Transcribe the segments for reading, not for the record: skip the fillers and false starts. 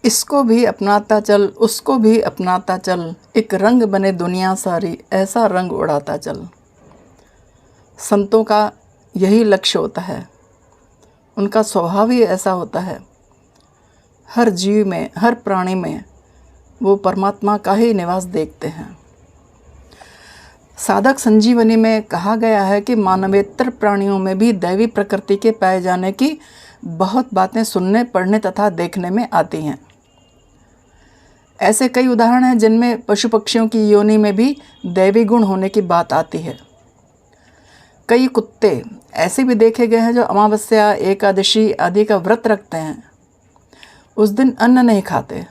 इसको भी अपनाता चल, उसको भी अपनाता चल, एक रंग बने दुनिया सारी, ऐसा रंग उड़ाता चल। संतों का यही लक्ष्य होता है, उनका स्वभाव ही ऐसा होता है। हर जीव में, हर प्राणी में वो परमात्मा का ही निवास देखते हैं। साधक संजीवनी में कहा गया है कि मानवेतर प्राणियों में भी दैवी प्रकृति के पाए जाने की बहुत बातें सुनने, पढ़ने तथा देखने में आती हैं। ऐसे कई उदाहरण हैं जिनमें पशु पक्षियों की योनि में भी दैवी गुण होने की बात आती है। कई कुत्ते ऐसे भी देखे गए हैं जो अमावस्या, एकादशी आदि का व्रत रखते हैं, उस दिन अन्न नहीं खाते।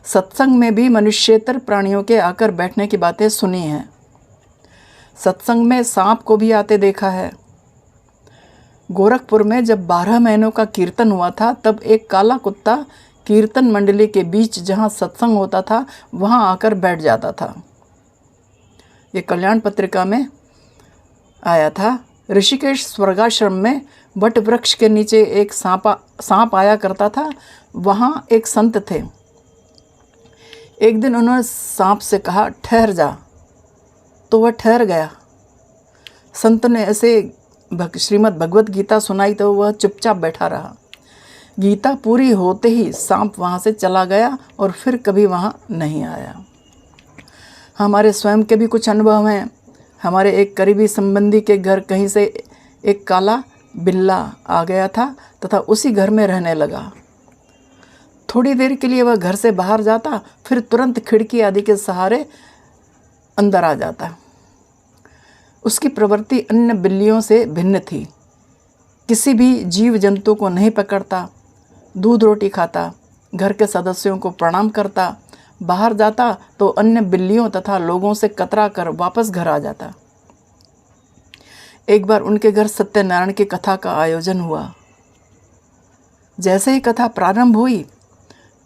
सत्संग में भी मनुष्येतर प्राणियों के आकर बैठने की बातें सुनी हैं। सत्संग में सांप को भी आते देखा है। गोरखपुर में जब 12 महीनों का कीर्तन हुआ था, तब एक काला कुत्ता कीर्तन मंडली के बीच जहाँ सत्संग होता था वहाँ आकर बैठ जाता था। ये कल्याण पत्रिका में आया था। ऋषिकेश स्वर्गाश्रम में वट वृक्ष के नीचे एक सांप आया करता था। वहाँ एक संत थे। एक दिन उन्होंने सांप से कहा, ठहर जा, तो वह ठहर गया। संत ने ऐसे श्रीमद् भगवत गीता सुनाई तो वह चुपचाप बैठा रहा। गीता पूरी होते ही सांप वहाँ से चला गया और फिर कभी वहाँ नहीं आया। हमारे स्वयं के भी कुछ अनुभव हैं। हमारे एक करीबी संबंधी के घर कहीं से एक काला बिल्ला आ गया था तथा उसी घर में रहने लगा। थोड़ी देर के लिए वह घर से बाहर जाता, फिर तुरंत खिड़की आदि के सहारे अंदर आ जाता। उसकी प्रवृत्ति अन्य बिल्लियों से भिन्न थी। किसी भी जीव जंतु को नहीं पकड़ता, दूध रोटी खाता, घर के सदस्यों को प्रणाम करता, बाहर जाता तो अन्य बिल्लियों तथा लोगों से कतरा कर वापस घर आ जाता। एक बार उनके घर सत्यनारायण की कथा का आयोजन हुआ। जैसे ही कथा प्रारंभ हुई,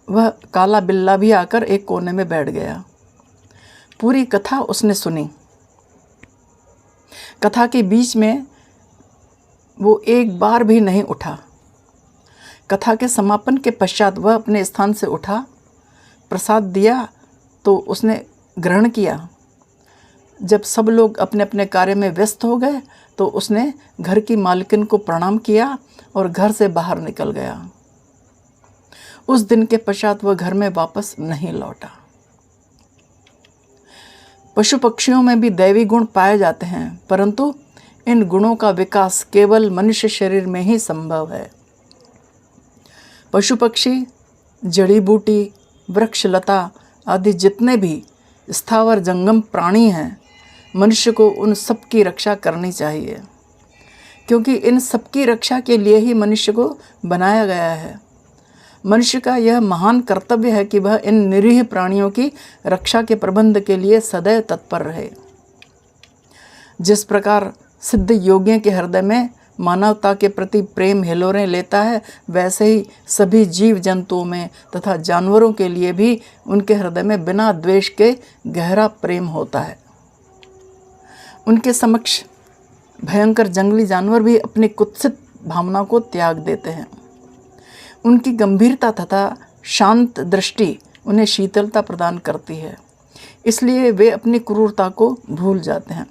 वह काला बिल्ला भी आकर एक कोने में बैठ गया। पूरी कथा उसने सुनी। कथा के बीच में वो एक बार भी नहीं उठा। कथा के समापन के पश्चात वह अपने स्थान से उठा, प्रसाद दिया तो उसने ग्रहण किया। जब सब लोग अपने अपने कार्य में व्यस्त हो गए तो उसने घर की मालकिन को प्रणाम किया और घर से बाहर निकल गया। उस दिन के पश्चात वह घर में वापस नहीं लौटा। पशु पक्षियों में भी दैवी गुण पाए जाते हैं, परंतु इन गुणों का विकास केवल मनुष्य शरीर में ही संभव है। पशु पक्षी, जड़ी बूटी, वृक्ष लता आदि जितने भी स्थावर जंगम प्राणी हैं, मनुष्य को उन सब की रक्षा करनी चाहिए, क्योंकि इन सब की रक्षा के लिए ही मनुष्य को बनाया गया है। मनुष्य का यह महान कर्तव्य है कि वह इन निरीह प्राणियों की रक्षा के प्रबंध के लिए सदैव तत्पर रहे। जिस प्रकार सिद्ध योगियों के हृदय में मानवता के प्रति प्रेम हिलोरें लेता है, वैसे ही सभी जीव जंतुओं में तथा जानवरों के लिए भी उनके हृदय में बिना द्वेष के गहरा प्रेम होता है। उनके समक्ष भयंकर जंगली जानवर भी अपनी कुत्सित भावना को त्याग देते हैं। उनकी गंभीरता तथा शांत दृष्टि उन्हें शीतलता प्रदान करती है, इसलिए वे अपनी क्रूरता को भूल जाते हैं।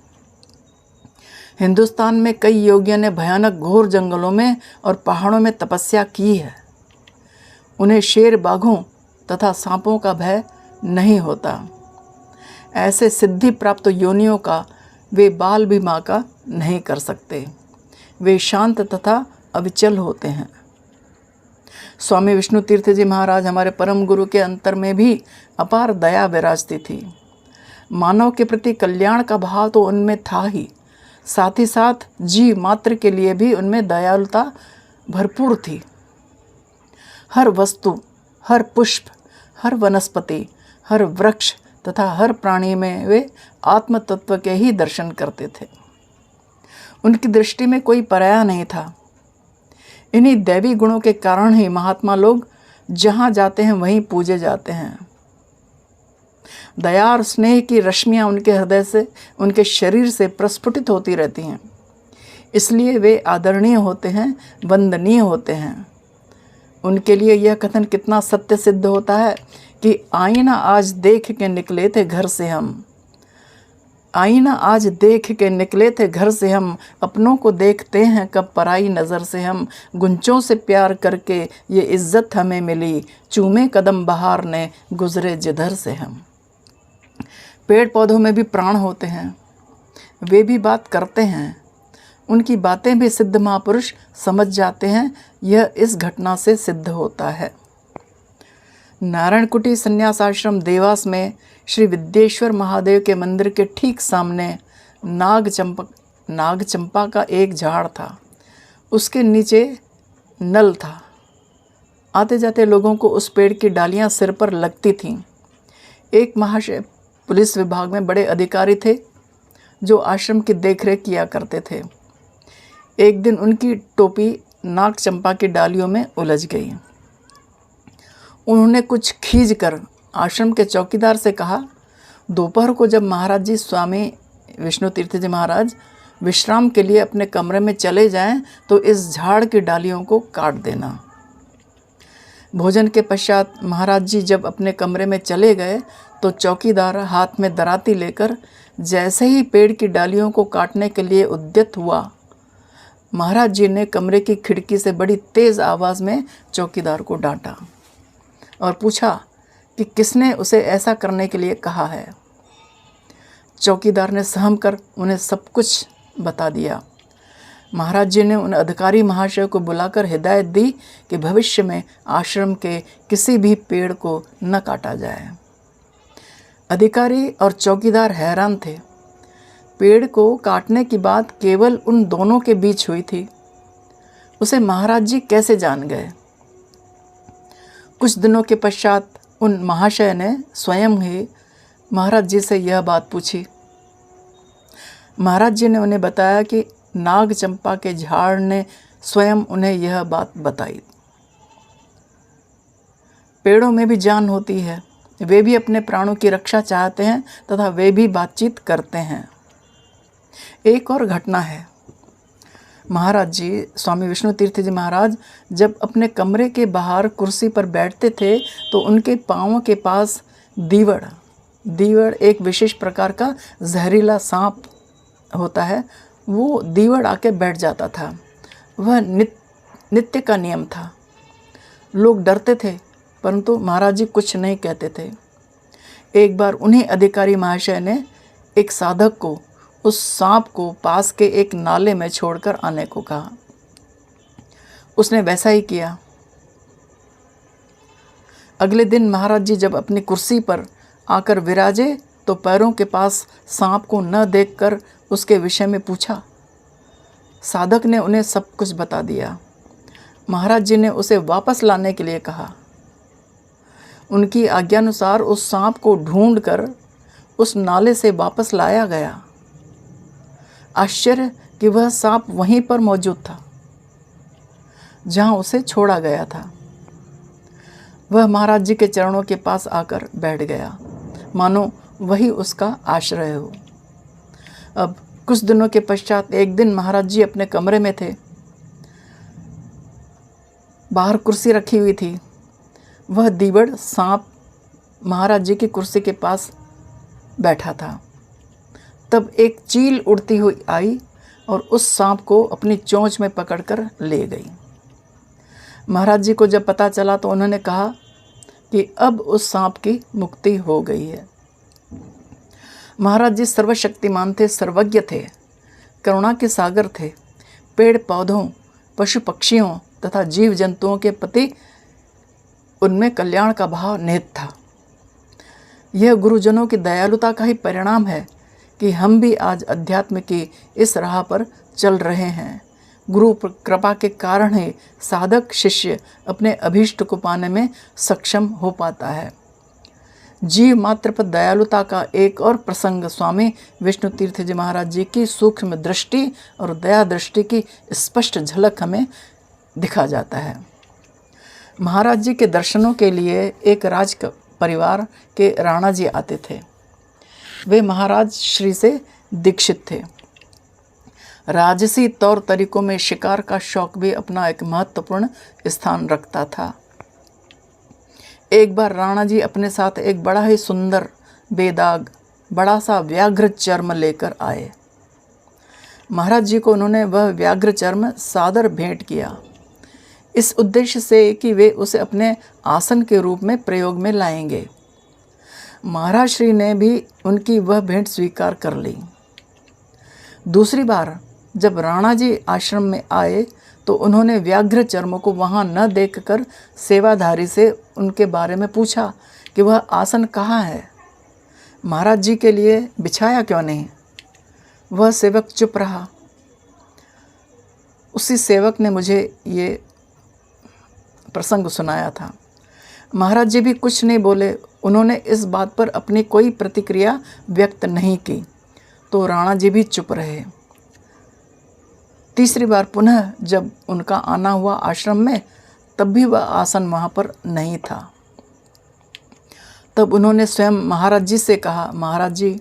हिंदुस्तान में कई योगियों ने भयानक घोर जंगलों में और पहाड़ों में तपस्या की है। उन्हें शेर, बाघों तथा सांपों का भय नहीं होता। ऐसे सिद्धि प्राप्त योनियों का वे बाल भी बांका नहीं कर सकते। वे शांत तथा अविचल होते हैं। स्वामी विष्णु तीर्थ जी महाराज हमारे परम गुरु के अंतर में भी अपार दया विराजती थी। मानव के प्रति कल्याण का भाव तो उनमें था ही, साथ ही साथ जीव मात्र के लिए भी उनमें दयालुता भरपूर थी। हर वस्तु, हर पुष्प, हर वनस्पति, हर वृक्ष तथा हर प्राणी में वे आत्म तत्व के ही दर्शन करते थे। उनकी दृष्टि में कोई पराया नहीं था। इन्हीं दैवी गुणों के कारण ही महात्मा लोग जहाँ जाते हैं वहीं पूजे जाते हैं। दया और स्नेह की रश्मियाँ उनके हृदय से, उनके शरीर से प्रस्फुटित होती रहती हैं। इसलिए वे आदरणीय होते हैं, वंदनीय होते हैं। उनके लिए यह कथन कितना सत्य सिद्ध होता है कि आईना आज देख के निकले थे घर से हम, आईना आज देख के निकले थे घर से हम, अपनों को देखते हैं कब पराई नज़र से हम, गुंचों से प्यार करके ये इज़्ज़त हमें मिली, चूमे कदम बहार ने गुज़रे जिधर से हम। पेड़ पौधों में भी प्राण होते हैं, वे भी बात करते हैं, उनकी बातें भी सिद्ध महापुरुष समझ जाते हैं। यह इस घटना से सिद्ध होता है। नारायणकुटी संन्यास आश्रम देवास में श्री विद्येश्वर महादेव के मंदिर के ठीक सामने नाग चंपा का एक झाड़ था। उसके नीचे नल था। आते जाते लोगों को उस पेड़ की डालियां सिर पर लगती थीं। एक महाशय पुलिस विभाग में बड़े अधिकारी थे जो आश्रम की देखरेख किया करते थे। एक दिन उनकी टोपी नाग चंपा की डालियों में उलझ गई। उन्होंने कुछ खींचकर आश्रम के चौकीदार से कहा, दोपहर को जब महाराज जी स्वामी विष्णु तीर्थ जी महाराज विश्राम के लिए अपने कमरे में चले जाएं तो इस झाड़ की डालियों को काट देना। भोजन के पश्चात महाराज जी जब अपने कमरे में चले गए तो चौकीदार हाथ में दराती लेकर जैसे ही पेड़ की डालियों को काटने के लिए उद्यत हुआ, महाराज जी ने कमरे की खिड़की से बड़ी तेज़ आवाज़ में चौकीदार को डांटा और पूछा कि किसने उसे ऐसा करने के लिए कहा है। चौकीदार ने सहम कर उन्हें सब कुछ बता दिया। महाराज जी ने उन अधिकारी महाशय को बुलाकर हिदायत दी कि भविष्य में आश्रम के किसी भी पेड़ को न काटा जाए। अधिकारी और चौकीदार हैरान थे। पेड़ को काटने की बात केवल उन दोनों के बीच हुई थी, उसे महाराज जी कैसे जान गए। कुछ दिनों के पश्चात उन महाशय ने स्वयं ही महाराज जी से यह बात पूछी। महाराज जी ने उन्हें बताया कि नाग चंपा के झाड़ ने स्वयं उन्हें यह बात बताई। पेड़ों में भी जान होती है, वे भी अपने प्राणों की रक्षा चाहते हैं तथा वे भी बातचीत करते हैं। एक और घटना है। महाराज जी स्वामी विष्णु तीर्थ जी महाराज जब अपने कमरे के बाहर कुर्सी पर बैठते थे तो उनके पाँवों के पास दीवड़ एक विशेष प्रकार का जहरीला सांप होता है, वो दीवड़ आके बैठ जाता था। वह नित्य का नियम था। लोग डरते थे परंतु महाराज जी कुछ नहीं कहते थे। एक बार उन्हीं अधिकारी महाशय ने एक साधक को उस सांप को पास के एक नाले में छोड़कर आने को कहा। उसने वैसा ही किया। अगले दिन महाराज जी जब अपनी कुर्सी पर आकर विराजे तो पैरों के पास सांप को न देखकर उसके विषय में पूछा। साधक ने उन्हें सब कुछ बता दिया। महाराज जी ने उसे वापस लाने के लिए कहा। उनकी आज्ञानुसार उस सांप को ढूंढकर उस नाले से वापस लाया गया। आश्चर्य कि वह सांप वहीं पर मौजूद था जहां उसे छोड़ा गया था। वह महाराज जी के चरणों के पास आकर बैठ गया, मानो वही उसका आश्रय हो। अब कुछ दिनों के पश्चात एक दिन महाराज जी अपने कमरे में थे। बाहर कुर्सी रखी हुई थी। वह दीवड़ सांप महाराज जी की कुर्सी के पास बैठा था। तब एक चील उड़ती हुई आई और उस सांप को अपनी चोंच में पकड़कर ले गई। महाराज जी को जब पता चला तो उन्होंने कहा कि अब उस सांप की मुक्ति हो गई है। महाराज जी सर्वशक्तिमान थे, सर्वज्ञ थे, करुणा के सागर थे। पेड़ पौधों, पशु पक्षियों तथा जीव जंतुओं के प्रति उनमें कल्याण का भाव निहित था। यह गुरुजनों की दयालुता का ही परिणाम है कि हम भी आज अध्यात्म की इस राह पर चल रहे हैं। गुरु कृपा के कारण ही साधक शिष्य अपने अभीष्ट को पाने में सक्षम हो पाता है। जीव मात्र पर दयालुता का एक और प्रसंग स्वामी विष्णु तीर्थ जी महाराज जी की सूक्ष्म दृष्टि और दया दृष्टि की स्पष्ट झलक हमें दिखा जाता है। महाराज जी के दर्शनों के लिए एक राज परिवार के राणा जी आते थे। वे महाराज श्री से दीक्षित थे। राजसी तौर तरीकों में शिकार का शौक भी अपना एक महत्वपूर्ण स्थान रखता था। एक बार राणा जी अपने साथ एक बड़ा ही सुंदर बेदाग बड़ा सा व्याघ्र चर्म लेकर आए। महाराज जी को उन्होंने वह व्याघ्र चर्म सादर भेंट किया, इस उद्देश्य से कि वे उसे अपने आसन के रूप में प्रयोग में लाएंगे। महाराज श्री ने भी उनकी वह भेंट स्वीकार कर ली। दूसरी बार जब राणा जी आश्रम में आए तो उन्होंने व्याघ्र चर्म को वहाँ न देखकर सेवाधारी से उनके बारे में पूछा कि वह आसन कहाँ है, महाराज जी के लिए बिछाया क्यों नहीं। वह सेवक चुप रहा। उसी सेवक ने मुझे ये प्रसंग सुनाया था। महाराज जी भी कुछ नहीं बोले। उन्होंने इस बात पर अपनी कोई प्रतिक्रिया व्यक्त नहीं की तो राणा जी भी चुप रहे। तीसरी बार पुनः जब उनका आना हुआ आश्रम में, तब भी वह आसन वहाँ पर नहीं था। तब उन्होंने स्वयं महाराज जी से कहा, महाराज जी,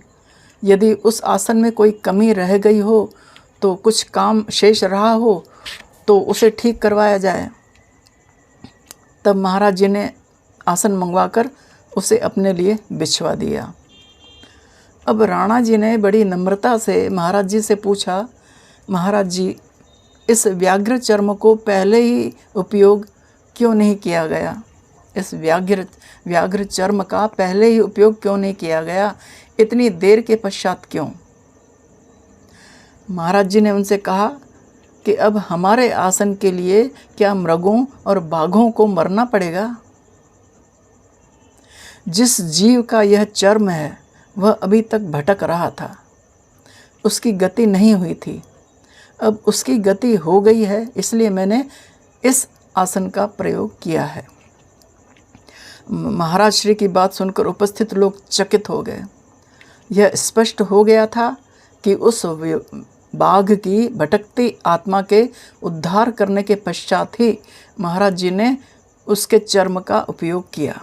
यदि उस आसन में कोई कमी रह गई हो तो कुछ काम शेष रहा हो तो उसे ठीक करवाया जाए। तब महाराज जी ने आसन मंगवाकर उसे अपने लिए बिछवा दिया। अब राणा जी ने बड़ी नम्रता से महाराज जी से पूछा, महाराज जी, इस व्याघ्र चर्म को पहले ही उपयोग क्यों नहीं किया गया? इस व्याघ्र चर्म का पहले ही उपयोग क्यों नहीं किया गया? इतनी देर के पश्चात क्यों? महाराज जी ने उनसे कहा कि अब हमारे आसन के लिए क्या मृगों और बाघों को मरना पड़ेगा? जिस जीव का यह चर्म है वह अभी तक भटक रहा था, उसकी गति नहीं हुई थी। अब उसकी गति हो गई है, इसलिए मैंने इस आसन का प्रयोग किया है। महाराज श्री की बात सुनकर उपस्थित लोग चकित हो गए। यह स्पष्ट हो गया था कि उस बाघ की भटकती आत्मा के उद्धार करने के पश्चात ही महाराज जी ने उसके चर्म का उपयोग किया।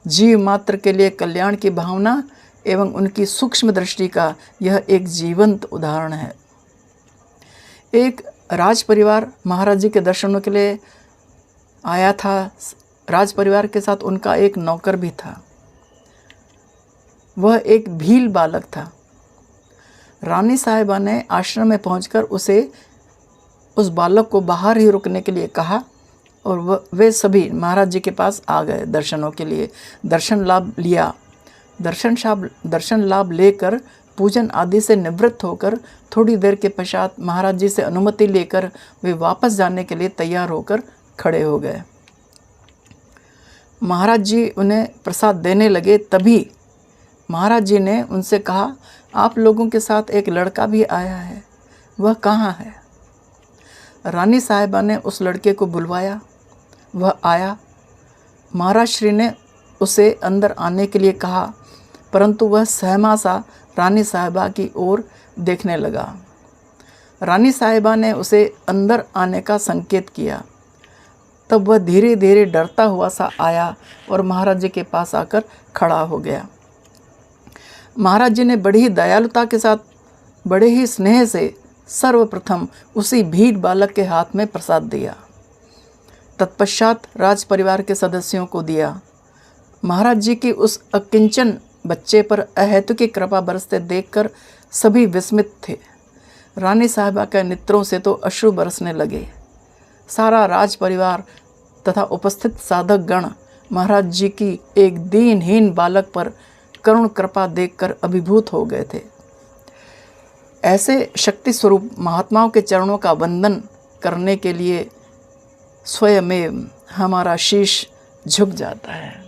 जीव मात्र के लिए कल्याण की भावना एवं उनकी सूक्ष्म दृष्टि का यह एक जीवंत उदाहरण है। एक राज परिवार महाराज जी के दर्शनों के लिए आया था। राज परिवार के साथ उनका एक नौकर भी था। वह एक भील बालक था। रानी साहिबा ने आश्रम में पहुंचकर उस बालक को बाहर ही रुकने के लिए कहा और वे सभी महाराज जी के पास आ गए दर्शनों के लिए। दर्शन लाभ लिया। दर्शन लाभ लेकर पूजन आदि से निवृत्त होकर थोड़ी देर के पश्चात महाराज जी से अनुमति लेकर वे वापस जाने के लिए तैयार होकर खड़े हो गए। महाराज जी उन्हें प्रसाद देने लगे, तभी महाराज जी ने उनसे कहा, आप लोगों के साथ एक लड़का भी आया है, वह कहाँ है? रानी साहिबा ने उस लड़के को बुलवाया। वह आया। महाराज श्री ने उसे अंदर आने के लिए कहा, परंतु वह सहमा सा रानी साहिबा की ओर देखने लगा। रानी साहिबा ने उसे अंदर आने का संकेत किया। तब वह धीरे धीरे डरता हुआ सा आया और महाराज जी के पास आकर खड़ा हो गया। महाराज जी ने बड़ी ही दयालुता के साथ, बड़े ही स्नेह से सर्वप्रथम उसी भीड़ बालक के हाथ में प्रसाद दिया। तत्पश्चात राज परिवार के सदस्यों को दिया। महाराज जी की उस अकिंचन बच्चे पर अहेतुकी कृपा बरसते देखकर सभी विस्मित थे। रानी साहिबा के नेत्रों से तो अश्रु बरसने लगे। सारा राज परिवार तथा उपस्थित साधक गण महाराज जी की एक दीनहीन बालक पर करुण कृपा देखकर अभिभूत हो गए थे। ऐसे शक्ति स्वरूप महात्माओं के चरणों का वंदन करने के लिए स्वयमेव हमारा शीश झुक जाता है।